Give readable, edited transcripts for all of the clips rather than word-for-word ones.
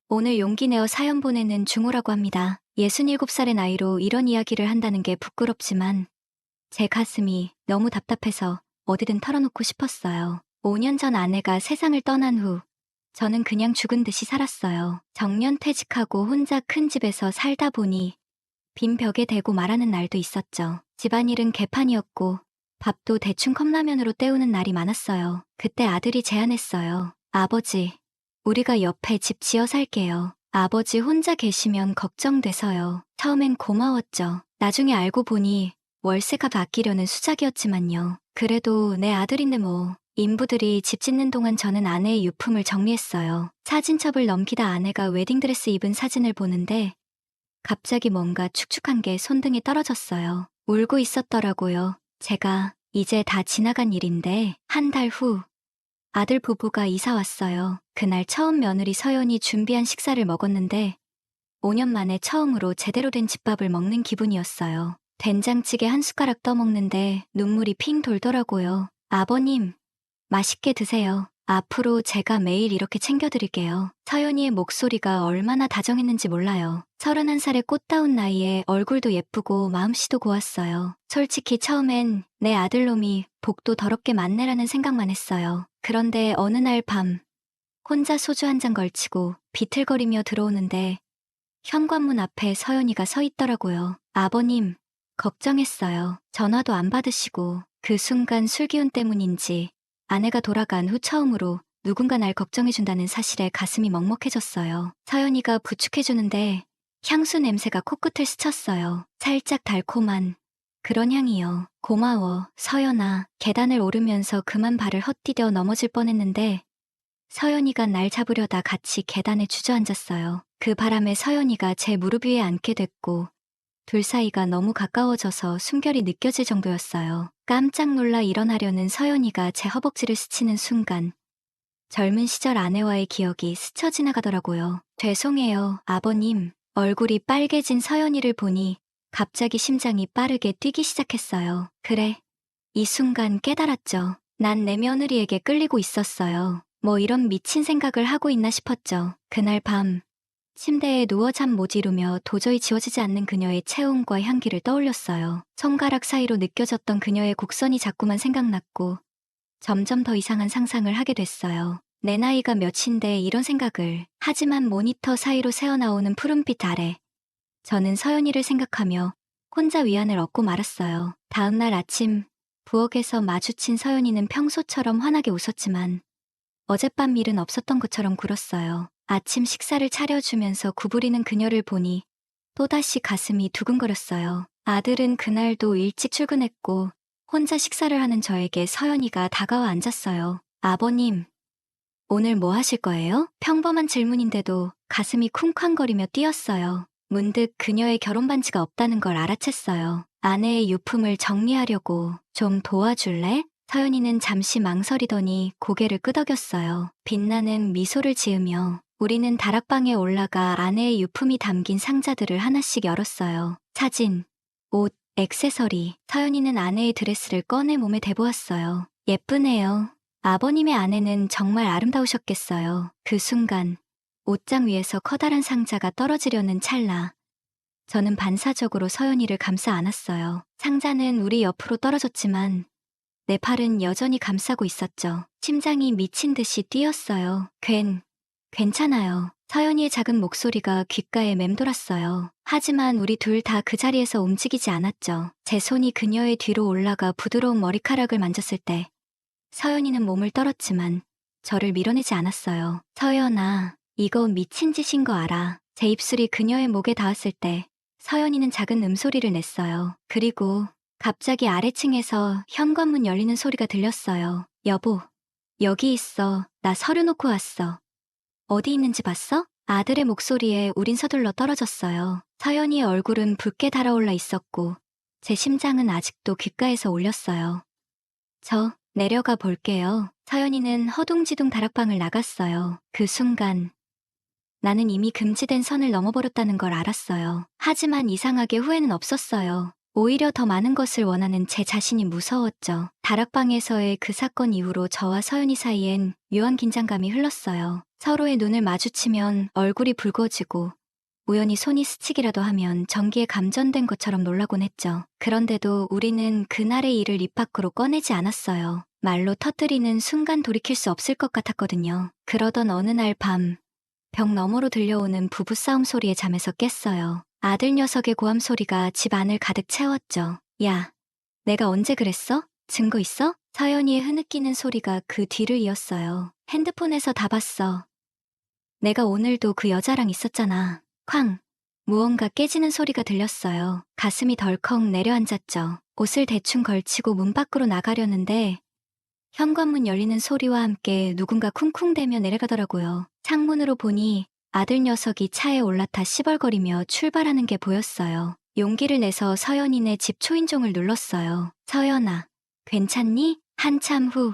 오늘 용기 내어 사연 보내는 중호라고 합니다. 67살의 나이로 이런 이야기를 한다는 게 부끄럽지만 제 가슴이 너무 답답해서 어디든 털어놓고 싶었어요. 5년 전 아내가 세상을 떠난 후 저는 그냥 죽은 듯이 살았어요. 정년퇴직하고 혼자 큰 집에서 살다 보니 빈 벽에 대고 말하는 날도 있었죠. 집안일은 개판이었고 밥도 대충 컵라면으로 때우는 날이 많았어요. 그때 아들이 제안했어요. 아버지, 우리가 옆에 집 지어 살게요. 아버지 혼자 계시면 걱정돼서요. 처음엔 고마웠죠. 나중에 알고 보니 월세가 바뀌려는 수작이었지만요. 그래도 내 아들인데 뭐. 인부들이 집 짓는 동안 저는 아내의 유품을 정리했어요. 사진첩을 넘기다 아내가 웨딩드레스 입은 사진을 보는데 갑자기 뭔가 축축한 게 손등에 떨어졌어요. 울고 있었더라고요. 제가 이제 다 지나간 일인데 한 달 후 아들 부부가 이사 왔어요. 그날 처음 며느리 서연이 준비한 식사를 먹었는데 5년 만에 처음으로 제대로 된 집밥을 먹는 기분이었어요. 된장찌개 한 숟가락 떠먹는데 눈물이 핑 돌더라고요. 아버님, 맛있게 드세요. 앞으로 제가 매일 이렇게 챙겨드릴게요. 서연이의 목소리가 얼마나 다정했는지 몰라요. 31살의 꽃다운 나이에 얼굴도 예쁘고 마음씨도 고왔어요. 솔직히 처음엔 내 아들놈이 복도 더럽게 많네라는 생각만 했어요. 그런데 어느 날 밤 혼자 소주 한 잔 걸치고 비틀거리며 들어오는데 현관문 앞에 서연이가 서 있더라고요. 아버님, 걱정했어요. 전화도 안 받으시고 그 순간 술기운 때문인지 아내가 돌아간 후 처음으로 누군가 날 걱정해준다는 사실에 가슴이 먹먹해졌어요. 서연이가 부축해주는데 향수 냄새가 코끝을 스쳤어요. 살짝 달콤한 그런 향이요. 고마워, 서연아. 계단을 오르면서 그만 발을 헛디뎌 넘어질 뻔했는데 서연이가 날 잡으려다 같이 계단에 주저앉았어요. 그 바람에 서연이가 제 무릎 위에 앉게 됐고 둘 사이가 너무 가까워져서 숨결이 느껴질 정도였어요. 깜짝 놀라 일어나려는 서연이가 제 허벅지를 스치는 순간 젊은 시절 아내와의 기억이 스쳐 지나가더라고요. 죄송해요, 아버님. 얼굴이 빨개진 서연이를 보니 갑자기 심장이 빠르게 뛰기 시작했어요. 그래, 이 순간 깨달았죠. 난 내 며느리에게 끌리고 있었어요. 뭐 이런 미친 생각을 하고 있나 싶었죠. 그날 밤 침대에 누워 잠 못 이루며 도저히 지워지지 않는 그녀의 체온과 향기를 떠올렸어요. 손가락 사이로 느껴졌던 그녀의 곡선이 자꾸만 생각났고 점점 더 이상한 상상을 하게 됐어요. 내 나이가 몇인데 이런 생각을. 하지만 모니터 사이로 새어나오는 푸른빛 아래 저는 서연이를 생각하며 혼자 위안을 얻고 말았어요. 다음 날 아침 부엌에서 마주친 서연이는 평소처럼 환하게 웃었지만 어젯밤 일은 없었던 것처럼 굴었어요. 아침 식사를 차려주면서 구부리는 그녀를 보니 또다시 가슴이 두근거렸어요. 아들은 그날도 일찍 출근했고 혼자 식사를 하는 저에게 서연이가 다가와 앉았어요. 아버님, 오늘 뭐 하실 거예요? 평범한 질문인데도 가슴이 쿵쾅거리며 뛰었어요. 문득 그녀의 결혼 반지가 없다는 걸 알아챘어요. 아내의 유품을 정리하려고 좀 도와줄래? 서연이는 잠시 망설이더니 고개를 끄덕였어요. 빛나는 미소를 지으며 우리는 다락방에 올라가 아내의 유품이 담긴 상자들을 하나씩 열었어요. 사진, 옷, 액세서리. 서연이는 아내의 드레스를 꺼내 몸에 대보았어요. 예쁘네요. 아버님의 아내는 정말 아름다우셨겠어요. 그 순간 옷장 위에서 커다란 상자가 떨어지려는 찰나 저는 반사적으로 서연이를 감싸 안았어요. 상자는 우리 옆으로 떨어졌지만 내 팔은 여전히 감싸고 있었죠. 심장이 미친 듯이 뛰었어요. 괜찮아요. 서연이의 작은 목소리가 귓가에 맴돌았어요. 하지만 우리 둘 다 그 자리에서 움직이지 않았죠. 제 손이 그녀의 뒤로 올라가 부드러운 머리카락을 만졌을 때 서연이는 몸을 떨었지만 저를 밀어내지 않았어요. 서연아, 이거 미친 짓인 거 알아. 제 입술이 그녀의 목에 닿았을 때 서연이는 작은 음소리를 냈어요. 그리고 갑자기 아래층에서 현관문 열리는 소리가 들렸어요. 여보, 여기 있어. 나 서류 놓고 왔어. 어디 있는지 봤어? 아들의 목소리에 우린 서둘러 떨어졌어요. 서연이의 얼굴은 붉게 달아올라 있었고 제 심장은 아직도 귓가에서 울렸어요. 저 내려가 볼게요. 서연이는 허둥지둥 다락방을 나갔어요. 그 순간 나는 이미 금지된 선을 넘어버렸다는 걸 알았어요. 하지만 이상하게 후회는 없었어요. 오히려 더 많은 것을 원하는 제 자신이 무서웠죠. 다락방에서의 그 사건 이후로 저와 서연이 사이엔 묘한 긴장감이 흘렀어요. 서로의 눈을 마주치면 얼굴이 붉어지고 우연히 손이 스치기라도 하면 전기에 감전된 것처럼 놀라곤 했죠. 그런데도 우리는 그날의 일을 입 밖으로 꺼내지 않았어요. 말로 터뜨리는 순간 돌이킬 수 없을 것 같았거든요. 그러던 어느 날 밤, 벽 너머로 들려오는 부부싸움 소리에 잠에서 깼어요. 아들 녀석의 고함 소리가 집 안을 가득 채웠죠. 야, 내가 언제 그랬어? 증거 있어? 서연이의 흐느끼는 소리가 그 뒤를 이었어요. 핸드폰에서 다 봤어. 내가 오늘도 그 여자랑 있었잖아. 쾅! 무언가 깨지는 소리가 들렸어요. 가슴이 덜컥 내려앉았죠. 옷을 대충 걸치고 문 밖으로 나가려는데 현관문 열리는 소리와 함께 누군가 쿵쿵대며 내려가더라고요. 창문으로 보니 아들 녀석이 차에 올라타 시벌거리며 출발하는 게 보였어요. 용기를 내서 서연이네 집 초인종을 눌렀어요. 서연아, 괜찮니? 한참 후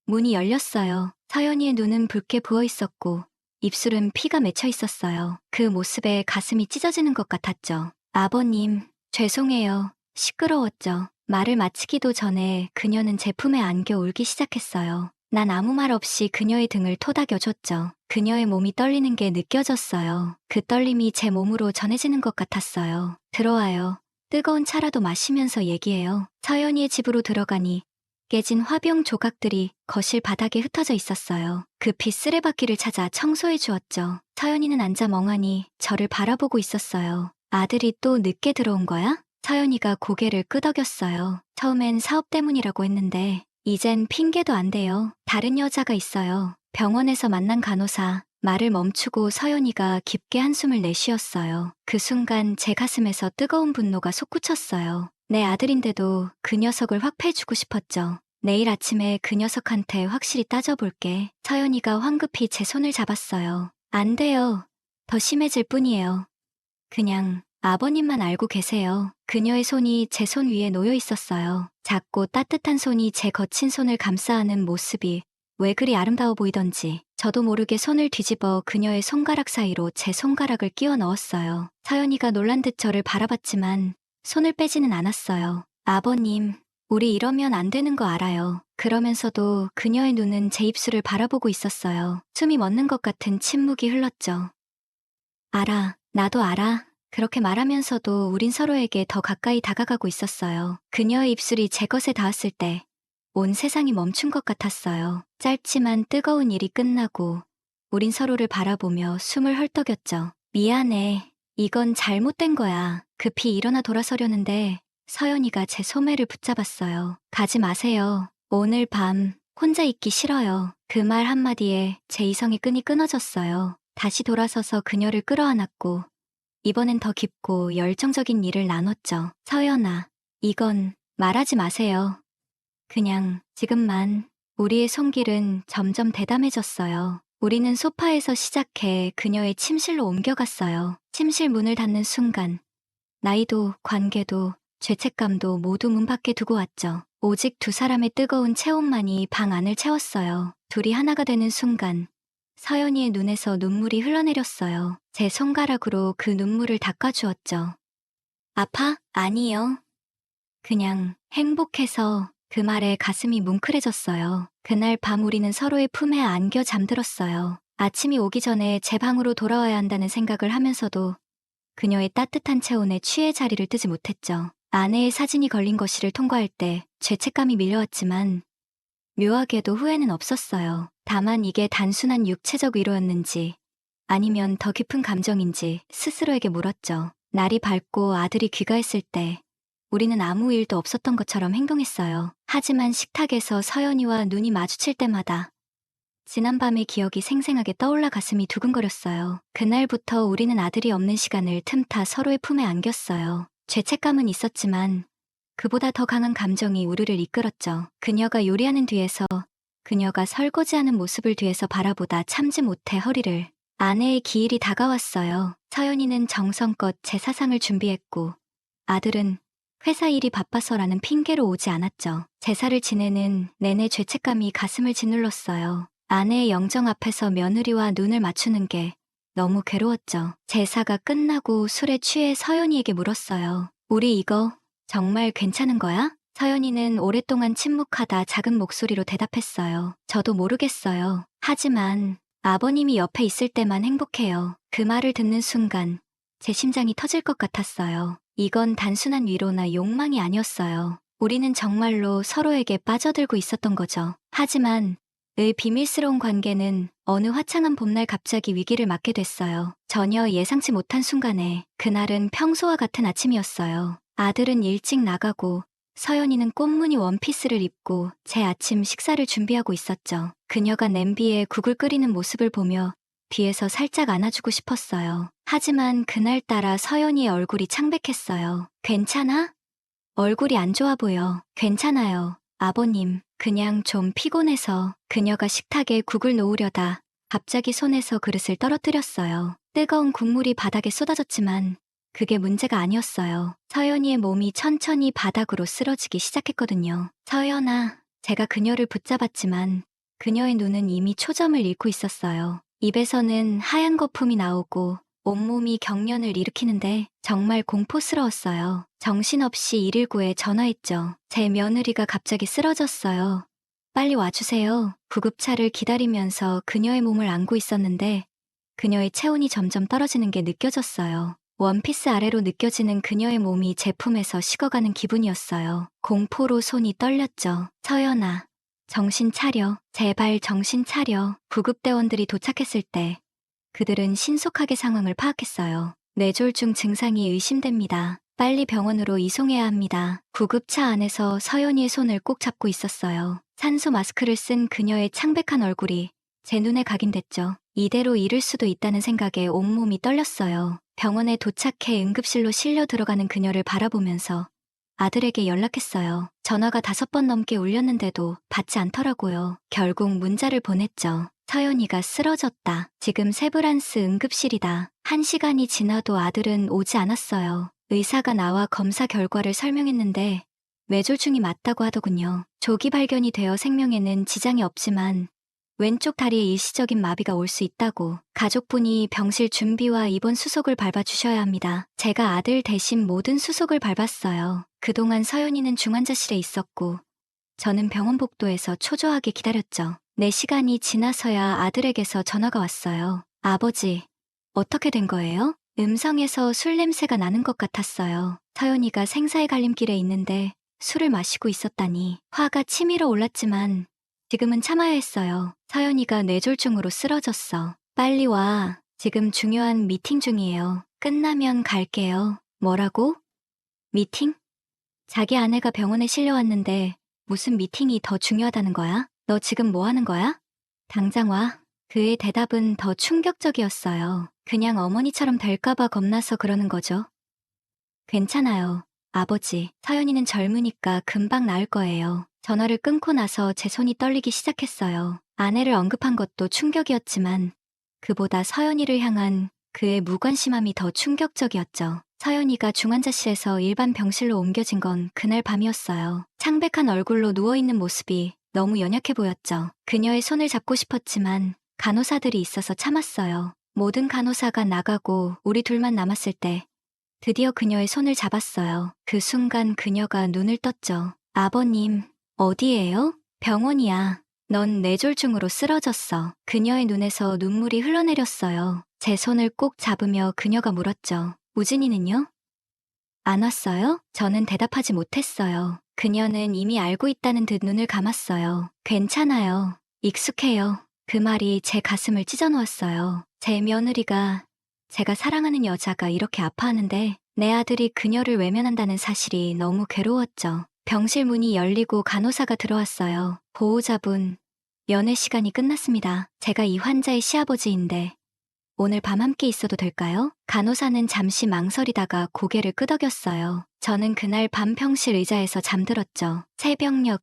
문이 열렸어요. 서연이의 눈은 붉게 부어 있었고 입술은 피가 맺혀 있었어요. 그 모습에 가슴이 찢어지는 것 같았죠. 아버님, 죄송해요. 시끄러웠죠. 말을 마치기도 전에 그녀는 제 품에 안겨 울기 시작했어요. 난 아무 말 없이 그녀의 등을 토닥여줬죠. 그녀의 몸이 떨리는 게 느껴졌어요. 그 떨림이 제 몸으로 전해지는 것 같았어요. 들어와요. 뜨거운 차라도 마시면서 얘기해요. 서연이의 집으로 들어가니 깨진 화병 조각들이 거실 바닥에 흩어져 있었어요. 급히 쓰레받기를 찾아 청소해 주었죠. 서연이는 앉아 멍하니 저를 바라보고 있었어요. 아들이 또 늦게 들어온 거야? 서연이가 고개를 끄덕였어요. 처음엔 사업 때문이라고 했는데 이젠 핑계도 안 돼요. 다른 여자가 있어요. 병원에서 만난 간호사. 말을 멈추고 서연이가 깊게 한숨을 내쉬었어요. 그 순간 제 가슴에서 뜨거운 분노가 솟구쳤어요. 내 아들인데도 그 녀석을 확 패주고 싶었죠. 내일 아침에 그 녀석한테 확실히 따져볼게. 서연이가 황급히 제 손을 잡았어요. 안 돼요. 더 심해질 뿐이에요. 그냥 아버님만 알고 계세요. 그녀의 손이 제 손 위에 놓여 있었어요. 작고 따뜻한 손이 제 거친 손을 감싸 안은 모습이 왜 그리 아름다워 보이던지 저도 모르게 손을 뒤집어 그녀의 손가락 사이로 제 손가락을 끼워 넣었어요. 서연이가 놀란 듯 저를 바라봤지만 손을 빼지는 않았어요. 아버님, 우리 이러면 안 되는 거 알아요. 그러면서도 그녀의 눈은 제 입술을 바라보고 있었어요. 숨이 멎는 것 같은 침묵이 흘렀죠. 알아, 나도 알아. 그렇게 말하면서도 우린 서로에게 더 가까이 다가가고 있었어요. 그녀의 입술이 제 것에 닿았을 때 온 세상이 멈춘 것 같았어요. 짧지만 뜨거운 일이 끝나고 우린 서로를 바라보며 숨을 헐떡였죠. 미안해. 이건 잘못된 거야. 급히 일어나 돌아서려는데 서연이가 제 소매를 붙잡았어요. 가지 마세요. 오늘 밤 혼자 있기 싫어요. 그 말 한마디에 제 이성의 끈이 끊어졌어요. 다시 돌아서서 그녀를 끌어안았고 이번엔 더 깊고 열정적인 일을 나눴죠. 서연아, 이건 말하지 마세요. 그냥 지금만. 우리의 손길은 점점 대담해졌어요. 우리는 소파에서 시작해 그녀의 침실로 옮겨갔어요. 침실 문을 닫는 순간 나이도 관계도 죄책감도 모두 문 밖에 두고 왔죠. 오직 두 사람의 뜨거운 체온만이 방 안을 채웠어요. 둘이 하나가 되는 순간 서연이의 눈에서 눈물이 흘러내렸어요. 제 손가락으로 그 눈물을 닦아주었죠. 아파? 아니요. 그냥 행복해서. 그 말에 가슴이 뭉클해졌어요. 그날 밤 우리는 서로의 품에 안겨 잠들었어요. 아침이 오기 전에 제 방으로 돌아와야 한다는 생각을 하면서도 그녀의 따뜻한 체온에 취해 자리를 뜨지 못했죠. 아내의 사진이 걸린 거실을 통과할 때 죄책감이 밀려왔지만 묘하게도 후회는 없었어요. 다만 이게 단순한 육체적 위로였는지 아니면 더 깊은 감정인지 스스로에게 물었죠. 날이 밝고 아들이 귀가했을 때 우리는 아무 일도 없었던 것처럼 행동했어요. 하지만 식탁에서 서연이와 눈이 마주칠 때마다 지난밤의 기억이 생생하게 떠올라 가슴이 두근거렸어요. 그날부터 우리는 아들이 없는 시간을 틈타 서로의 품에 안겼어요. 죄책감은 있었지만 그보다 더 강한 감정이 우리를 이끌었죠. 그녀가 요리하는 뒤에서, 그녀가 설거지하는 모습을 뒤에서 바라보다 참지 못해 허리를. 아내의 기일이 다가왔어요. 서연이는 정성껏 제 사상을 준비했고 아들은 회사 일이 바빠서라는 핑계로 오지 않았죠. 제사를 지내는 내내 죄책감이 가슴을 짓눌렀어요. 아내의 영정 앞에서 며느리와 눈을 맞추는 게 너무 괴로웠죠. 제사가 끝나고 술에 취해 서연이에게 물었어요. 우리 이거 정말 괜찮은 거야? 서연이는 오랫동안 침묵하다 작은 목소리로 대답했어요. 저도 모르겠어요. 하지만 아버님이 옆에 있을 때만 행복해요. 그 말을 듣는 순간 제 심장이 터질 것 같았어요. 이건 단순한 위로나 욕망이 아니었어요. 우리는 정말로 서로에게 빠져들고 있었던 거죠. 하지만 의 비밀스러운 관계는 어느 화창한 봄날 갑자기 위기를 맞게 됐어요. 전혀 예상치 못한 순간에 그날은 평소와 같은 아침이었어요. 아들은 일찍 나가고 서연이는 꽃무늬 원피스를 입고 제 아침 식사를 준비하고 있었죠. 그녀가 냄비에 국을 끓이는 모습을 보며 뒤에서 살짝 안아주고 싶었어요. 하지만 그날따라 서연이의 얼굴이 창백했어요. 괜찮아? 얼굴이 안 좋아 보여. 괜찮아요. 아버님, 그냥 좀 피곤해서. 그녀가 식탁에 국을 놓으려다 갑자기 손에서 그릇을 떨어뜨렸어요. 뜨거운 국물이 바닥에 쏟아졌지만 그게 문제가 아니었어요. 서연이의 몸이 천천히 바닥으로 쓰러지기 시작했거든요. 서연아, 제가 그녀를 붙잡았지만 그녀의 눈은 이미 초점을 잃고 있었어요. 입에서는 하얀 거품이 나오고 온몸이 경련을 일으키는데 정말 공포스러웠어요. 정신없이 119에 전화했죠. 제 며느리가 갑자기 쓰러졌어요. 빨리 와주세요. 구급차를 기다리면서 그녀의 몸을 안고 있었는데 그녀의 체온이 점점 떨어지는 게 느껴졌어요. 원피스 아래로 느껴지는 그녀의 몸이 제 품에서 식어가는 기분이었어요. 공포로 손이 떨렸죠. 서연아, 정신 차려. 제발 정신 차려. 구급대원들이 도착했을 때 그들은 신속하게 상황을 파악했어요. 뇌졸중 증상이 의심됩니다. 빨리 병원으로 이송해야 합니다. 구급차 안에서 서연이의 손을 꼭 잡고 있었어요. 산소 마스크를 쓴 그녀의 창백한 얼굴이 제 눈에 각인됐죠. 이대로 잃을 수도 있다는 생각에 온몸이 떨렸어요. 병원에 도착해 응급실로 실려 들어가는 그녀를 바라보면서 아들에게 연락했어요. 전화가 5번 넘게 울렸는데도 받지 않더라고요. 결국 문자를 보냈죠. 서연이가 쓰러졌다. 지금 세브란스 응급실이다. 1시간이 지나도 아들은 오지 않았어요. 의사가 나와 검사 결과를 설명했는데 뇌졸중이 맞다고 하더군요. 조기 발견이 되어 생명에는 지장이 없지만 왼쪽 다리에 일시적인 마비가 올 수 있다고. 가족분이 병실 준비와 입원 수속을 밟아주셔야 합니다. 제가 아들 대신 모든 수속을 밟았어요. 그동안 서연이는 중환자실에 있었고 저는 병원 복도에서 초조하게 기다렸죠. 4시간이 지나서야 아들에게서 전화가 왔어요. 아버지, 어떻게 된 거예요? 음성에서 술 냄새가 나는 것 같았어요. 서연이가 생사의 갈림길에 있는데 술을 마시고 있었다니. 화가 치밀어 올랐지만 지금은 참아야 했어요. 서연이가 뇌졸중으로 쓰러졌어. 빨리 와. 지금 중요한 미팅 중이에요. 끝나면 갈게요. 뭐라고? 미팅? 자기 아내가 병원에 실려왔는데 무슨 미팅이 더 중요하다는 거야? 너 지금 뭐 하는 거야? 당장 와. 그의 대답은 더 충격적이었어요. 그냥 어머니처럼 될까봐 겁나서 그러는 거죠. 괜찮아요. 아버지, 서연이는 젊으니까 금방 나을 거예요. 전화를 끊고 나서 제 손이 떨리기 시작했어요. 아내를 언급한 것도 충격이었지만 그보다 서연이를 향한 그의 무관심함이 더 충격적이었죠. 서연이가 중환자실에서 일반 병실로 옮겨진 건 그날 밤이었어요. 창백한 얼굴로 누워있는 모습이 너무 연약해 보였죠. 그녀의 손을 잡고 싶었지만 간호사들이 있어서 참았어요. 모든 간호사가 나가고 우리 둘만 남았을 때 드디어 그녀의 손을 잡았어요. 그 순간 그녀가 눈을 떴죠. 아버님, 어디예요? 병원이야. 넌 뇌졸중으로 쓰러졌어. 그녀의 눈에서 눈물이 흘러내렸어요. 제 손을 꼭 잡으며 그녀가 물었죠. 우진이는요? 안 왔어요? 저는 대답하지 못했어요. 그녀는 이미 알고 있다는 듯 눈을 감았어요. 괜찮아요. 익숙해요. 그 말이 제 가슴을 찢어놓았어요. 제 며느리가, 제가 사랑하는 여자가 이렇게 아파하는데 내 아들이 그녀를 외면한다는 사실이 너무 괴로웠죠. 병실 문이 열리고 간호사가 들어왔어요. 보호자분, 연애 시간이 끝났습니다. 제가 이 환자의 시아버지인데 오늘 밤 함께 있어도 될까요? 간호사는 잠시 망설이다가 고개를 끄덕였어요. 저는 그날 밤 병실 의자에서 잠들었죠. 새벽녘,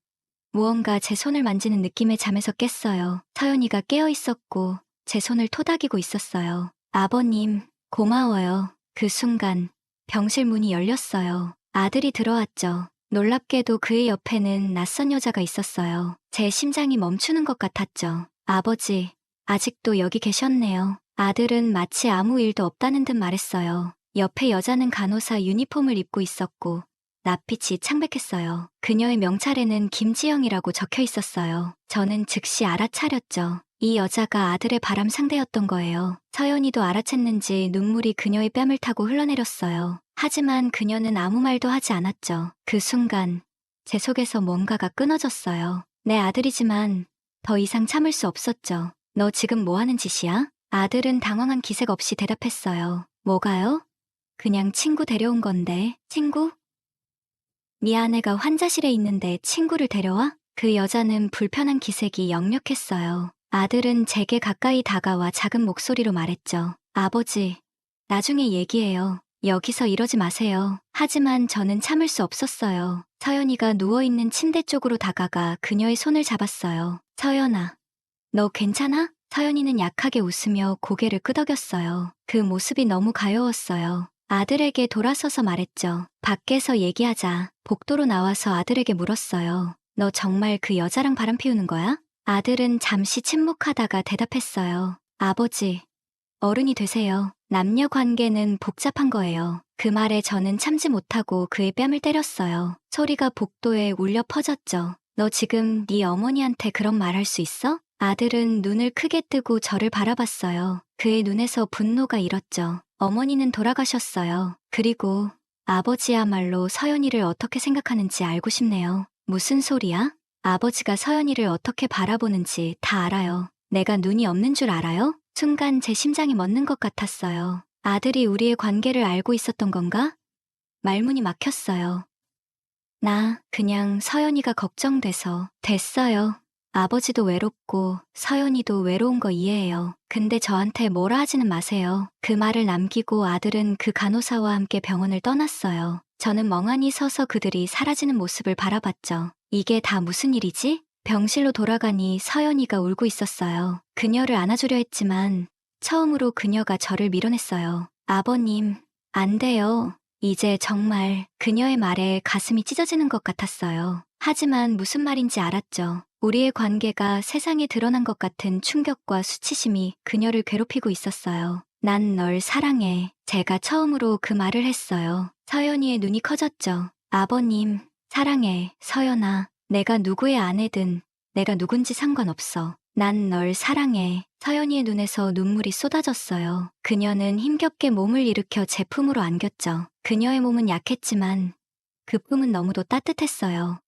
무언가 제 손을 만지는 느낌에 잠에서 깼어요. 서연이가 깨어 있었고 제 손을 토닥이고 있었어요. 아버님, 고마워요. 그 순간 병실 문이 열렸어요. 아들이 들어왔죠. 놀랍게도 그의 옆에는 낯선 여자가 있었어요. 제 심장이 멈추는 것 같았죠. 아버지, 아직도 여기 계셨네요. 아들은 마치 아무 일도 없다는 듯 말했어요. 옆에 여자는 간호사 유니폼을 입고 있었고 낯빛이 창백했어요. 그녀의 명찰에는 김지영이라고 적혀 있었어요. 저는 즉시 알아차렸죠. 이 여자가 아들의 바람 상대였던 거예요. 서연이도 알아챘는지 눈물이 그녀의 뺨을 타고 흘러내렸어요. 하지만 그녀는 아무 말도 하지 않았죠. 그 순간 제 속에서 뭔가가 끊어졌어요. 내 아들이지만 더 이상 참을 수 없었죠. 너 지금 뭐 하는 짓이야? 아들은 당황한 기색 없이 대답했어요. 뭐가요? 그냥 친구 데려온 건데. 친구? 네 아내가 환자실에 있는데 친구를 데려와? 그 여자는 불편한 기색이 역력했어요. 아들은 제게 가까이 다가와 작은 목소리로 말했죠. 아버지, 나중에 얘기해요. 여기서 이러지 마세요. 하지만 저는 참을 수 없었어요. 서연이가 누워있는 침대 쪽으로 다가가 그녀의 손을 잡았어요. 서연아, 너 괜찮아? 서연이는 약하게 웃으며 고개를 끄덕였어요. 그 모습이 너무 가여웠어요. 아들에게 돌아서서 말했죠. 밖에서 얘기하자. 복도로 나와서 아들에게 물었어요. 너 정말 그 여자랑 바람 피우는 거야? 아들은 잠시 침묵하다가 대답했어요. 아버지, 어른이 되세요. 남녀 관계는 복잡한 거예요. 그 말에 저는 참지 못하고 그의 뺨을 때렸어요. 소리가 복도에 울려 퍼졌죠. 너 지금 네 어머니한테 그런 말 할 수 있어? 아들은 눈을 크게 뜨고 저를 바라봤어요. 그의 눈에서 분노가 일었죠. 어머니는 돌아가셨어요. 그리고 아버지야말로 서연이를 어떻게 생각하는지 알고 싶네요. 무슨 소리야? 아버지가 서연이를 어떻게 바라보는지 다 알아요. 내가 눈이 없는 줄 알아요? 순간 제 심장이 멎는 것 같았어요. 아들이 우리의 관계를 알고 있었던 건가? 말문이 막혔어요. 나 그냥 서연이가 걱정돼서. 됐어요. 아버지도 외롭고 서연이도 외로운 거 이해해요. 근데 저한테 뭐라 하지는 마세요. 그 말을 남기고 아들은 그 간호사와 함께 병원을 떠났어요. 저는 멍하니 서서 그들이 사라지는 모습을 바라봤죠. 이게 다 무슨 일이지? 병실로 돌아가니 서연이가 울고 있었어요. 그녀를 안아주려 했지만 처음으로 그녀가 저를 밀어냈어요. 아버님, 안 돼요. 이제 정말 그녀의 말에 가슴이 찢어지는 것 같았어요. 하지만 무슨 말인지 알았죠. 우리의 관계가 세상에 드러난 것 같은 충격과 수치심이 그녀를 괴롭히고 있었어요. 난 널 사랑해. 제가 처음으로 그 말을 했어요. 서연이의 눈이 커졌죠. 아버님, 사랑해, 서연아. 내가 누구의 아내든 내가 누군지 상관없어. 난 널 사랑해. 서연이의 눈에서 눈물이 쏟아졌어요. 그녀는 힘겹게 몸을 일으켜 제 품으로 안겼죠. 그녀의 몸은 약했지만 그 품은 너무도 따뜻했어요.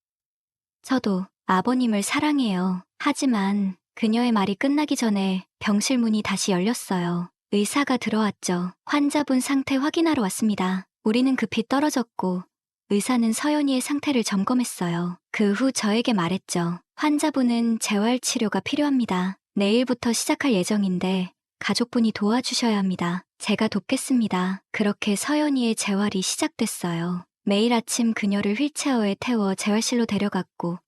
저도 아버님을 사랑해요. 하지만 그녀의 말이 끝나기 전에 병실 문이 다시 열렸어요. 의사가 들어왔죠. 환자분 상태 확인하러 왔습니다. 우리는 급히 떨어졌고 의사는 서연이의 상태를 점검했어요. 그 후 저에게 말했죠. 환자분은 재활치료가 필요합니다. 내일부터 시작할 예정인데 가족분이 도와주셔야 합니다. 제가 돕겠습니다. 그렇게 서연이의 재활이 시작됐어요. 매일 아침 그녀를 휠체어에 태워 재활실로 데려갔고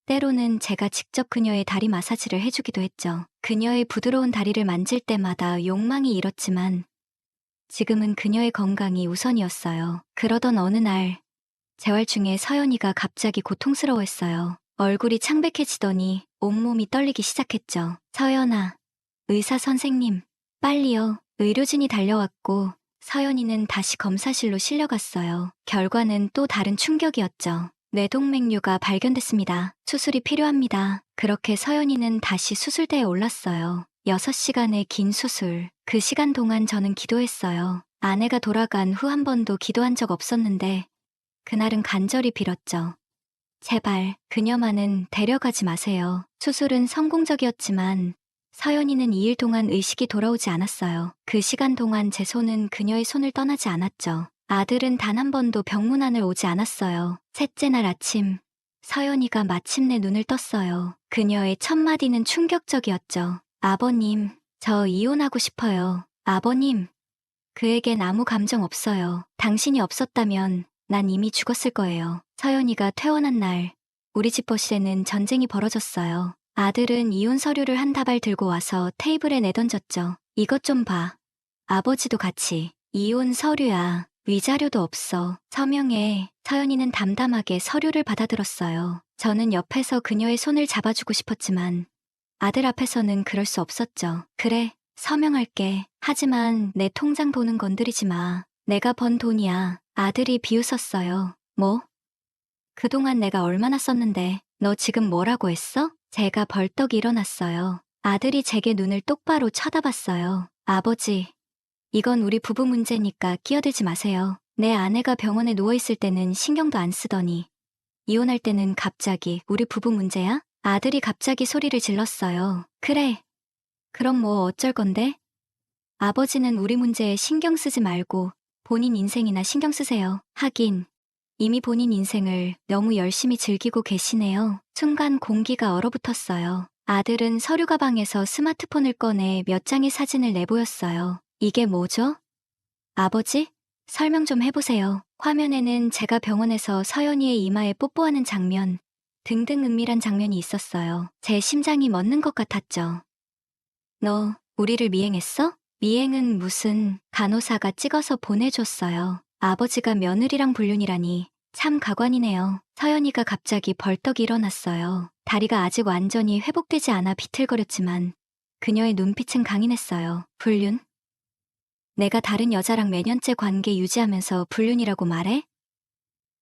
때로는 제가 직접 그녀의 다리 마사지를 해주기도 했죠. 그녀의 부드러운 다리를 만질 때마다 욕망이 일었지만 지금은 그녀의 건강이 우선이었어요. 그러던 어느 날 재활 중에 서연이가 갑자기 고통스러워했어요. 얼굴이 창백해지더니 온몸이 떨리기 시작했죠. 서연아, 의사 선생님, 빨리요. 의료진이 달려왔고 서연이는 다시 검사실로 실려갔어요. 결과는 또 다른 충격이었죠. 뇌동맥류가 발견됐습니다. 수술이 필요합니다. 그렇게 서연이는 다시 수술대에 올랐어요. 6시간의 긴 수술. 그 시간 동안 저는 기도했어요. 아내가 돌아간 후 한 번도 기도한 적 없었는데 그날은 간절히 빌었죠. 제발 그녀만은 데려가지 마세요. 수술은 성공적이었지만 서연이는 2일 동안 의식이 돌아오지 않았어요. 그 시간 동안 제 손은 그녀의 손을 떠나지 않았죠. 아들은 단 한 번도 병문안을 오지 않았어요. 셋째 날 아침, 서연이가 마침내 눈을 떴어요. 그녀의 첫 마디는 충격적이었죠. 아버님, 저 이혼하고 싶어요. 아버님, 그에겐 아무 감정 없어요. 당신이 없었다면 난 이미 죽었을 거예요. 서연이가 퇴원한 날, 우리 집 거실에는 전쟁이 벌어졌어요. 아들은 이혼 서류를 한 다발 들고 와서 테이블에 내던졌죠. 이것 좀 봐. 아버지도 같이. 이혼 서류야. 위자료도 없어. 서명해. 서연이는 담담하게 서류를 받아들었어요. 저는 옆에서 그녀의 손을 잡아주고 싶었지만 아들 앞에서는 그럴 수 없었죠. 그래, 서명할게. 하지만 내 통장 돈은 건드리지 마. 내가 번 돈이야. 아들이 비웃었어요. 뭐? 그동안 내가 얼마나 썼는데 너 지금 뭐라고 했어? 제가 벌떡 일어났어요. 아들이 제게 눈을 똑바로 쳐다봤어요. 아버지, 이건 우리 부부 문제니까 끼어들지 마세요. 내 아내가 병원에 누워있을 때는 신경도 안 쓰더니 이혼할 때는 갑자기 우리 부부 문제야? 아들이 갑자기 소리를 질렀어요. 그래. 그럼 뭐 어쩔 건데? 아버지는 우리 문제에 신경 쓰지 말고 본인 인생이나 신경 쓰세요. 하긴 이미 본인 인생을 너무 열심히 즐기고 계시네요. 순간 공기가 얼어붙었어요. 아들은 서류 가방에서 스마트폰을 꺼내 몇 장의 사진을 내보였어요. 이게 뭐죠? 아버지? 설명 좀 해보세요. 화면에는 제가 병원에서 서연이의 이마에 뽀뽀하는 장면 등등 은밀한 장면이 있었어요. 제 심장이 멎는 것 같았죠. 너 우리를 미행했어? 미행은 무슨 간호사가 찍어서 보내줬어요. 아버지가 며느리랑 불륜이라니 참 가관이네요. 서연이가 갑자기 벌떡 일어났어요. 다리가 아직 완전히 회복되지 않아 비틀거렸지만 그녀의 눈빛은 강인했어요. 불륜? 내가 다른 여자랑 몇 년째 관계 유지하면서 불륜이라고 말해?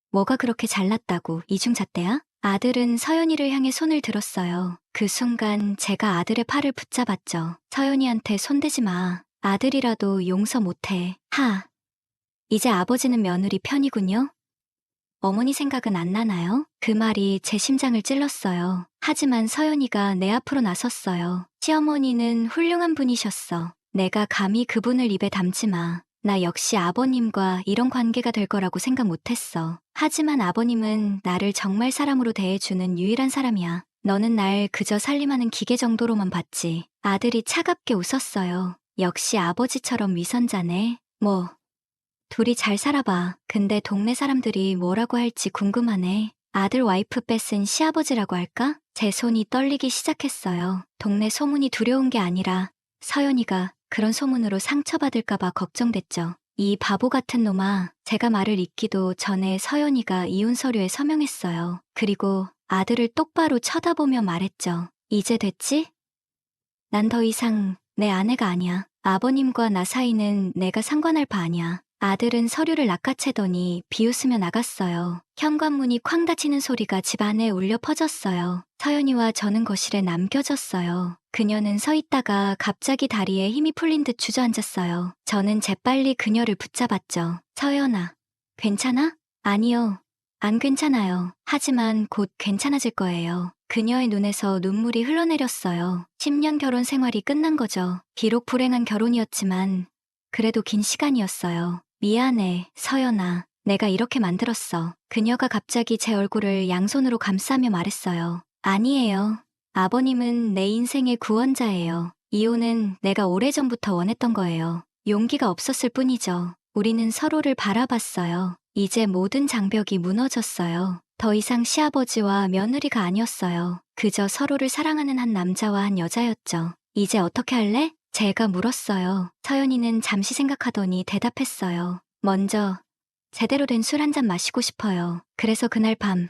뭐가 그렇게 잘났다고 이중잣대야? 아들은 서연이를 향해 손을 들었어요. 그 순간 제가 아들의 팔을 붙잡았죠. 서연이한테 손대지 마. 아들이라도 용서 못해. 이제 아버지는 며느리 편이군요. 어머니 생각은 안 나나요? 그 말이 제 심장을 찔렀어요. 하지만 서연이가 내 앞으로 나섰어요. 시어머니는 훌륭한 분이셨어. 내가 감히 그분을 입에 담지 마. 나 역시 아버님과 이런 관계가 될 거라고 생각 못했어. 하지만 아버님은 나를 정말 사람으로 대해주는 유일한 사람이야. 너는 날 그저 살림하는 기계 정도로만 봤지. 아들이 차갑게 웃었어요. 역시 아버지처럼 위선자네. 뭐, 둘이 잘 살아봐. 근데 동네 사람들이 뭐라고 할지 궁금하네. 아들 와이프 뺏은 시아버지라고 할까? 제 손이 떨리기 시작했어요. 동네 소문이 두려운 게 아니라 서연이가 그런 소문으로 상처받을까봐 걱정됐죠. 이 바보 같은 놈아, 제가 말을 잇기도 전에 서연이가 이혼 서류에 서명했어요. 그리고 아들을 똑바로 쳐다보며 말했죠. 이제 됐지? 난 더 이상 내 아내가 아니야. 아버님과 나 사이는 내가 상관할 바 아니야. 아들은 서류를 낚아채더니 비웃으며 나갔어요. 현관문이 쾅 닫히는 소리가 집 안에 울려 퍼졌어요. 서연이와 저는 거실에 남겨졌어요. 그녀는 서 있다가 갑자기 다리에 힘이 풀린 듯 주저앉았어요. 저는 재빨리 그녀를 붙잡았죠. 서연아, 괜찮아? 아니요, 안 괜찮아요. 하지만 곧 괜찮아질 거예요. 그녀의 눈에서 눈물이 흘러내렸어요. 10년 결혼 생활이 끝난 거죠. 비록 불행한 결혼이었지만 그래도 긴 시간이었어요. 미안해, 서연아. 내가 이렇게 만들었어. 그녀가 갑자기 제 얼굴을 양손으로 감싸며 말했어요. 아니에요. 아버님은 내 인생의 구원자예요. 이혼은 내가 오래전부터 원했던 거예요. 용기가 없었을 뿐이죠. 우리는 서로를 바라봤어요. 이제 모든 장벽이 무너졌어요. 더 이상 시아버지와 며느리가 아니었어요. 그저 서로를 사랑하는 한 남자와 한 여자였죠. 이제 어떻게 할래? 제가 물었어요. 서연이는 잠시 생각하더니 대답했어요. 먼저 제대로 된 술 한 잔 마시고 싶어요. 그래서 그날 밤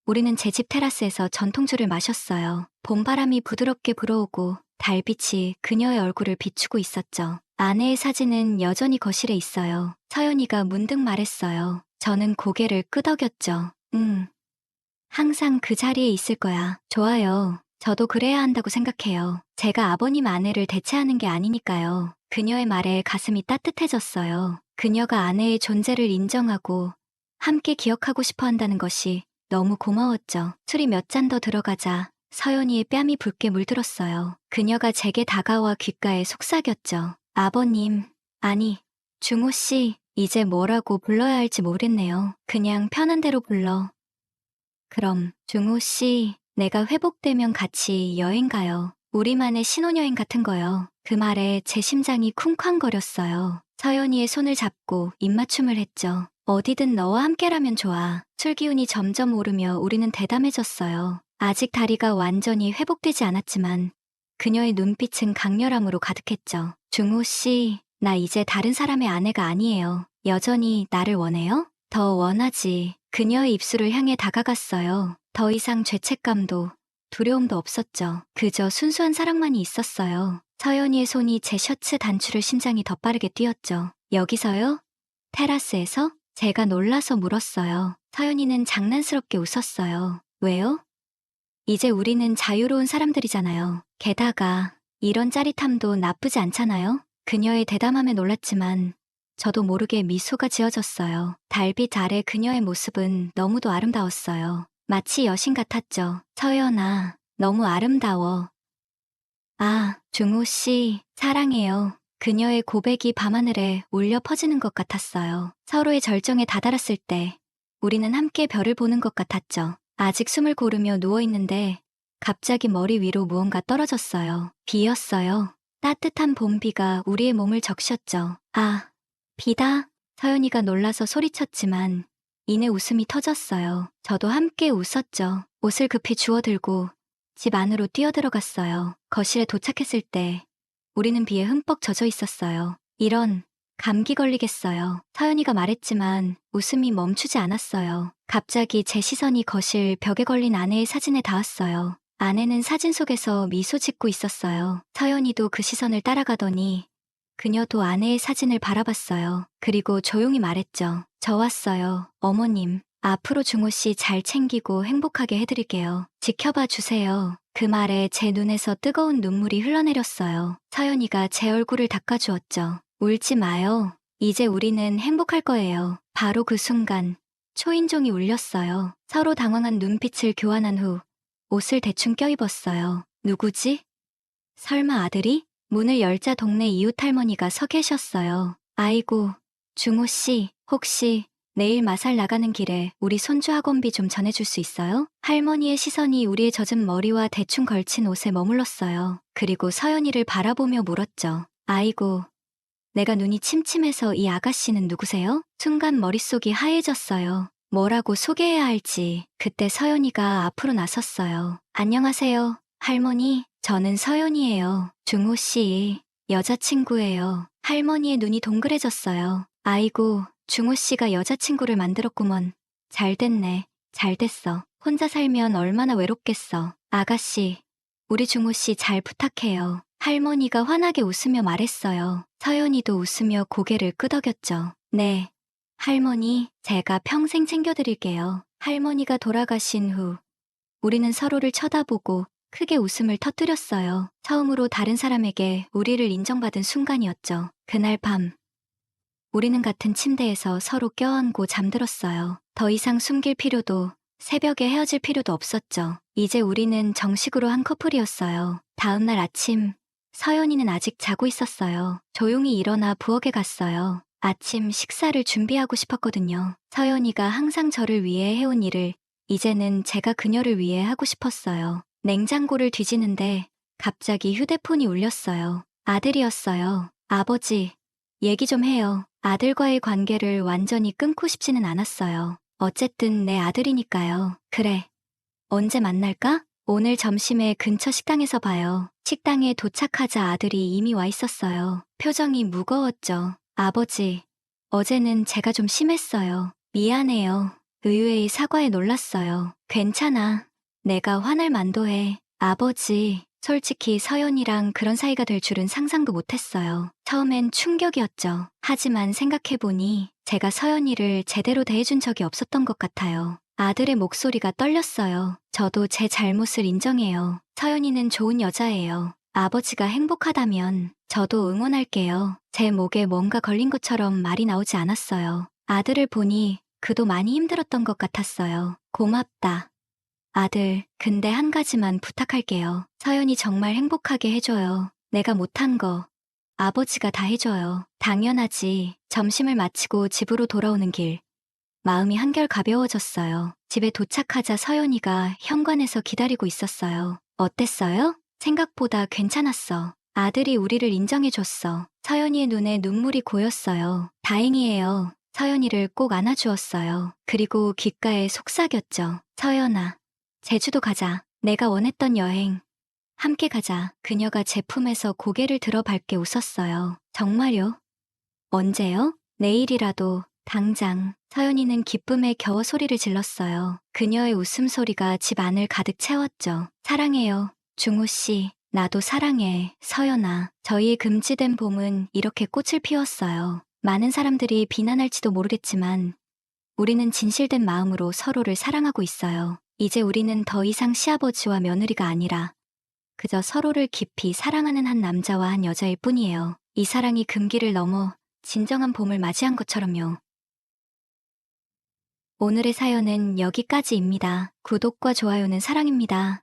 우리는 제 집 테라스에서 전통주를 마셨어요. 봄바람이 부드럽게 불어오고 달빛이 그녀의 얼굴을 비추고 있었죠. 아내의 사진은 여전히 거실에 있어요. 서연이가 문득 말했어요. 저는 고개를 끄덕였죠. 항상 그 자리에 있을 거야. 좋아요. 저도 그래야 한다고 생각해요. 제가 아버님 아내를 대체하는 게 아니니까요. 그녀의 말에 가슴이 따뜻해졌어요. 그녀가 아내의 존재를 인정하고 함께 기억하고 싶어 한다는 것이 너무 고마웠죠. 술이 몇 잔 더 들어가자 서연이의 뺨이 붉게 물들었어요. 그녀가 제게 다가와 귓가에 속삭였죠. 아버님, 아니, 중호 씨, 이제 뭐라고 불러야 할지 모르겠네요. 그냥 편한 대로 불러. 그럼, 중호 씨, 내가 회복되면 같이 여행 가요. 우리만의 신혼여행 같은 거요. 그 말에 제 심장이 쿵쾅거렸어요. 서연이의 손을 잡고 입맞춤을 했죠. 어디든 너와 함께라면 좋아. 술 기운이 점점 오르며 우리는 대담해졌어요. 아직 다리가 완전히 회복되지 않았지만 그녀의 눈빛은 강렬함으로 가득했죠. 중호 씨, 나 이제 다른 사람의 아내가 아니에요. 여전히 나를 원해요? 더 원하지. 그녀의 입술을 향해 다가갔어요. 더 이상 죄책감도 두려움도 없었죠. 그저 순수한 사랑만이 있었어요. 서연이의 손이 제 셔츠 단추를 심장이 더 빠르게 뛰었죠. 여기서요? 테라스에서? 제가 놀라서 물었어요. 서연이는 장난스럽게 웃었어요. 왜요? 이제 우리는 자유로운 사람들이잖아요. 게다가 이런 짜릿함도 나쁘지 않잖아요? 그녀의 대담함에 놀랐지만 저도 모르게 미소가 지어졌어요. 달빛 아래 그녀의 모습은 너무도 아름다웠어요. 마치 여신 같았죠. 서연아, 너무 아름다워. 아, 중호 씨, 사랑해요. 그녀의 고백이 밤하늘에 울려 퍼지는 것 같았어요. 서로의 절정에 다다랐을 때 우리는 함께 별을 보는 것 같았죠. 아직 숨을 고르며 누워있는데 갑자기 머리 위로 무언가 떨어졌어요. 비였어요. 따뜻한 봄비가 우리의 몸을 적셨죠. 아, 비다. 서연이가 놀라서 소리쳤지만 이내 웃음이 터졌어요. 저도 함께 웃었죠. 옷을 급히 주워들고 집 안으로 뛰어들어갔어요. 거실에 도착했을 때 우리는 비에 흠뻑 젖어 있었어요. 이런, 감기 걸리겠어요. 서연이가 말했지만 웃음이 멈추지 않았어요. 갑자기 제 시선이 거실 벽에 걸린 아내의 사진에 닿았어요. 아내는 사진 속에서 미소 짓고 있었어요. 서연이도 그 시선을 따라가더니 그녀도 아내의 사진을 바라봤어요. 그리고 조용히 말했죠. 저 왔어요. 어머님, 앞으로 중호 씨 잘 챙기고 행복하게 해드릴게요. 지켜봐 주세요. 그 말에 제 눈에서 뜨거운 눈물이 흘러내렸어요. 서연이가 제 얼굴을 닦아주었죠. 울지 마요. 이제 우리는 행복할 거예요. 바로 그 순간 초인종이 울렸어요. 서로 당황한 눈빛을 교환한 후 옷을 대충 껴입었어요. 누구지? 설마 아들이? 문을 열자 동네 이웃 할머니가 서 계셨어요. 아이고, 중호 씨, 혹시 내일 마살 나가는 길에 우리 손주 학원비 좀 전해줄 수 있어요? 할머니의 시선이 우리의 젖은 머리와 대충 걸친 옷에 머물렀어요. 그리고 서연이를 바라보며 물었죠. 아이고, 내가 눈이 침침해서 이 아가씨는 누구세요? 순간 머릿속이 하얘졌어요. 뭐라고 소개해야 할지. 그때 서연이가 앞으로 나섰어요. 안녕하세요, 할머니. 저는 서연이에요. 중호 씨, 여자친구예요. 할머니의 눈이 동그래졌어요. 아이고, 중호 씨가 여자친구를 만들었구먼. 잘 됐네. 잘 됐어. 혼자 살면 얼마나 외롭겠어. 아가씨, 우리 중호 씨 잘 부탁해요. 할머니가 환하게 웃으며 말했어요. 서연이도 웃으며 고개를 끄덕였죠. 네. 할머니, 제가 평생 챙겨드릴게요. 할머니가 돌아가신 후 우리는 서로를 쳐다보고 크게 웃음을 터뜨렸어요. 처음으로 다른 사람에게 우리를 인정받은 순간이었죠. 그날 밤, 우리는 같은 침대에서 서로 껴안고 잠들었어요. 더 이상 숨길 필요도, 새벽에 헤어질 필요도 없었죠. 이제 우리는 정식으로 한 커플이었어요. 다음 날 아침, 서연이는 아직 자고 있었어요. 조용히 일어나 부엌에 갔어요. 아침 식사를 준비하고 싶었거든요. 서연이가 항상 저를 위해 해온 일을 이제는 제가 그녀를 위해 하고 싶었어요. 냉장고를 뒤지는데 갑자기 휴대폰이 울렸어요. 아들이었어요. 아버지, 얘기 좀 해요. 아들과의 관계를 완전히 끊고 싶지는 않았어요. 어쨌든 내 아들이니까요. 그래. 언제 만날까? 오늘 점심에 근처 식당에서 봐요. 식당에 도착하자 아들이 이미 와 있었어요. 표정이 무거웠죠. 아버지, 어제는 제가 좀 심했어요. 미안해요. 의외의 사과에 놀랐어요. 괜찮아. 내가 화날 만도 해. 아버지, 솔직히 서연이랑 그런 사이가 될 줄은 상상도 못했어요. 처음엔 충격이었죠. 하지만 생각해보니 제가 서연이를 제대로 대해준 적이 없었던 것 같아요. 아들의 목소리가 떨렸어요. 저도 제 잘못을 인정해요. 서연이는 좋은 여자예요. 아버지가 행복하다면 저도 응원할게요. 제 목에 뭔가 걸린 것처럼 말이 나오지 않았어요. 아들을 보니 그도 많이 힘들었던 것 같았어요. 고맙다. 아들, 근데 한 가지만 부탁할게요. 서연이 정말 행복하게 해줘요. 내가 못한 거 아버지가 다 해줘요. 당연하지. 점심을 마치고 집으로 돌아오는 길. 마음이 한결 가벼워졌어요. 집에 도착하자 서연이가 현관에서 기다리고 있었어요. 어땠어요? 생각보다 괜찮았어. 아들이 우리를 인정해줬어. 서연이의 눈에 눈물이 고였어요. 다행이에요. 서연이를 꼭 안아주었어요. 그리고 귓가에 속삭였죠. 서연아, 제주도 가자. 내가 원했던 여행. 함께 가자. 그녀가 제 품에서 고개를 들어 밝게 웃었어요. 정말요? 언제요? 내일이라도. 당장. 서연이는 기쁨에 겨워 소리를 질렀어요. 그녀의 웃음소리가 집 안을 가득 채웠죠. 사랑해요. 중호 씨. 나도 사랑해. 서연아. 저희의 금지된 봄은 이렇게 꽃을 피웠어요. 많은 사람들이 비난할지도 모르겠지만 우리는 진실된 마음으로 서로를 사랑하고 있어요. 이제 우리는 더 이상 시아버지와 며느리가 아니라 그저 서로를 깊이 사랑하는 한 남자와 한 여자일 뿐이에요. 이 사랑이 금기를 넘어 진정한 봄을 맞이한 것처럼요. 오늘의 사연은 여기까지입니다. 구독과 좋아요는 사랑입니다.